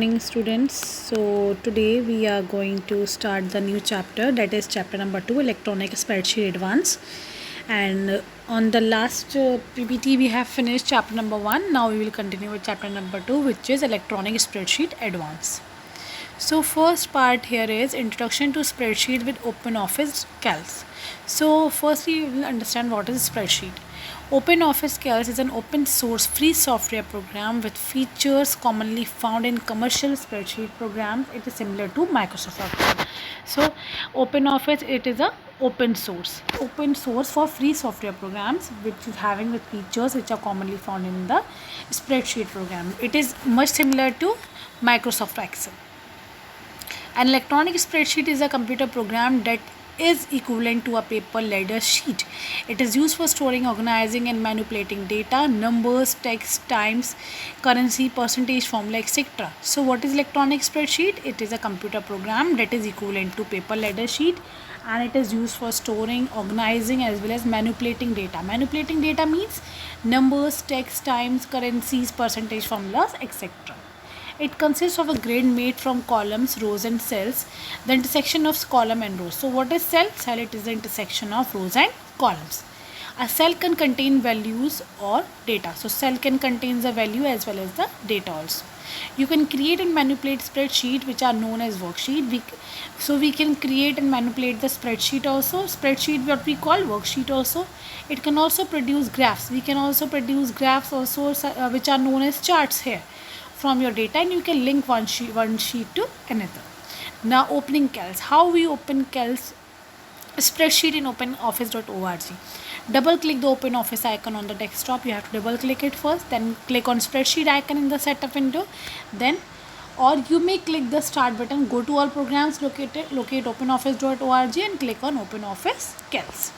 Morning students. So today we are going to start the new chapter, that is chapter number 2, electronic spreadsheet advance. And on the last PPT we have finished chapter number 1. Now we will continue with chapter number 2, which is electronic spreadsheet advance. So first part here is introduction to spreadsheet with OpenOffice Calc. So firstly we will understand what is spreadsheet. OpenOffice Calc is an open source free software program with features commonly found in commercial spreadsheet programs. It is similar to Microsoft Office. So OpenOffice, it is a open source for free software programs which is having with features which are commonly found in the spreadsheet program. It is much similar to Microsoft Excel. An electronic spreadsheet is a computer program that is equivalent to a paper ledger sheet. It is used for storing, organizing and manipulating data, numbers, text, times, currency, percentage, formula, etc. So what is electronic spreadsheet? It is a computer program that is equivalent to paper ledger sheet, and it is used for storing, organizing as well as manipulating data. Manipulating data means numbers, text, times, currencies, percentage, formulas, etc. It consists of a grid made from columns, rows and cells, the intersection of column and rows. So what is cell? Cell, it is the intersection of rows and columns. A cell can contain values or data. So cell can contain the value as well as the data also. You can create and manipulate spreadsheet which are known as worksheet. So we can create and manipulate the spreadsheet also. Spreadsheet what we call worksheet also. It can also produce graphs. We can also produce graphs also which are known as charts here from your data, and you can link one sheet to another. Now opening Calc. How we open Calc spreadsheet in openoffice.org. Double click the OpenOffice icon on the desktop. You have to double click it first, then click on spreadsheet icon in the setup window, then or you may click the start button, go to all programs, locate openoffice.org and click on OpenOffice Calc.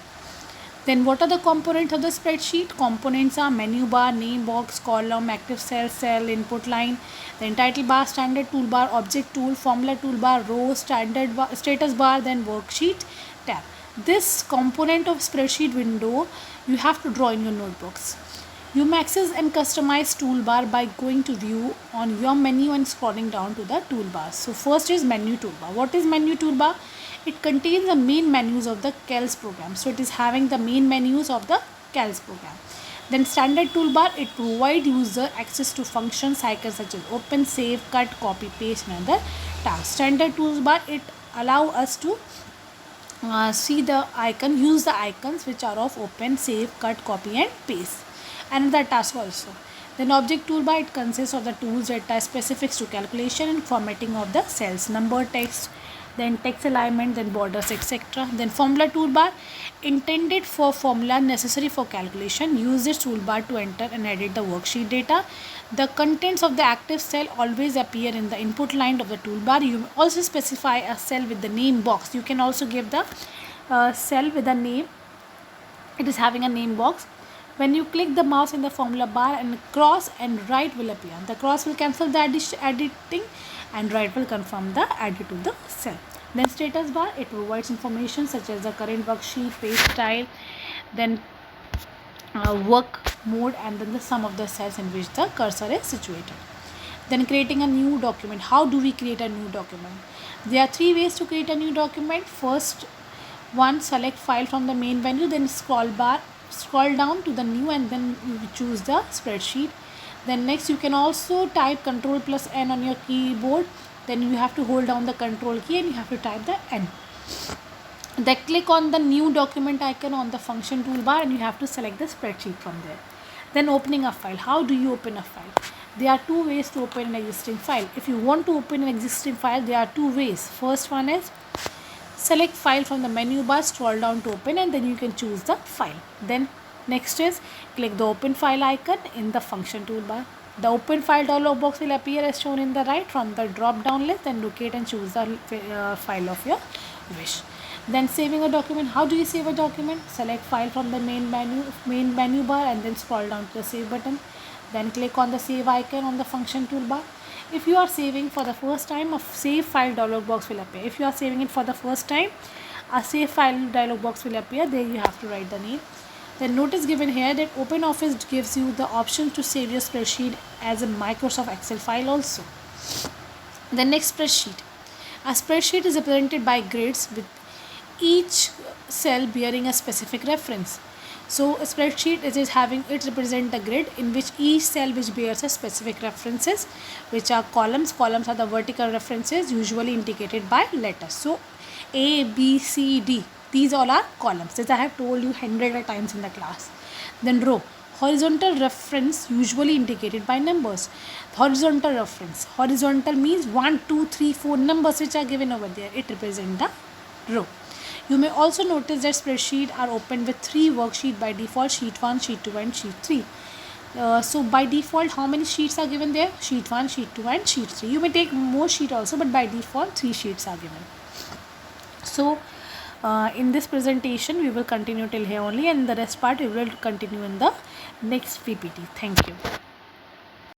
Then what are the components of the spreadsheet? Components are menu bar, name box, column, active cell, input line, then title bar, standard toolbar, object tool, formula toolbar, row, standard bar, status bar, then worksheet tab. This component of spreadsheet window you have to draw in your notebooks. You may access and customize toolbar by going to view on your menu and scrolling down to the toolbar. So first is menu toolbar. What is menu toolbar? It contains the main menus of the Calc program. So it is having the main menus of the Calc program. Then standard toolbar, it provides user access to functions icons such as open, save, cut, copy, paste and other tasks. Standard toolbar, it allow us to see the icon, use the icons which are of open, save, cut, copy and paste. Another task also. Then object toolbar, it consists of the tools that are specific to calculation and formatting of the cells, number, text, then text alignment, then borders, etc. Then formula toolbar, intended for formula necessary for calculation. Use this toolbar to enter and edit the worksheet data. The contents of the active cell always appear in the input line of the toolbar. You may also specify a cell with the name box. You can also give the cell with a name. It is having a name box. When you click the mouse in the formula bar, and cross and right will appear. The cross will cancel the editing and right will confirm the added to the cell. Then status bar, it provides information such as the current worksheet, page style, then work mode and then the sum of the cells in which the cursor is situated. Then creating a new document. How do we create a new document? There are 3 ways to create a new document. First one, select file from the main menu, then scroll down to the new and then you choose the spreadsheet. Then next you can also type Ctrl+N on your keyboard, then you have to hold down the control key and you have to type the N. Then click on the new document icon on the function toolbar and you have to select the spreadsheet from there. Then opening a file. How do you open a file? There are 2 ways to open an existing file. If you want to open an existing file, there are 2 ways. First one is select file from the menu bar, scroll down to open and then you can choose the file. Then next is click the open file icon in the function toolbar. The open file dialog box will appear as shown in the right. From the drop down list, then locate and choose the file of your wish. Then saving a document. How do you save a document? Select file from the main menu bar and then scroll down to the save button. Then click on the save icon on the function toolbar. If you are saving for the first time, a save file dialog box will appear. If you are saving it for the first time, a save file dialog box will appear. There you have to write the name. Then notice given here that OpenOffice gives you the option to save your spreadsheet as a Microsoft Excel file also. The next spreadsheet. A spreadsheet is represented by grids with each cell bearing a specific reference. So a spreadsheet is having it represent a grid in which each cell which bears a specific references, which are columns. Columns are the vertical references usually indicated by letters. So A, B, C, D. These all are columns, as I have told you hundreds of times in the class. Then row. Horizontal reference usually indicated by numbers. Horizontal reference. Horizontal means 1, 2, 3, 4 numbers which are given over there. It represents the row. You may also notice that spreadsheets are opened with 3 worksheets by default: sheet 1, sheet 2 and sheet 3. So by default, how many sheets are given there? Sheet 1, sheet 2 and sheet 3. You may take more sheet also, but by default 3 sheets are given. So in this presentation we will continue till here only, and the rest part we will continue in the next PPT. Thank you.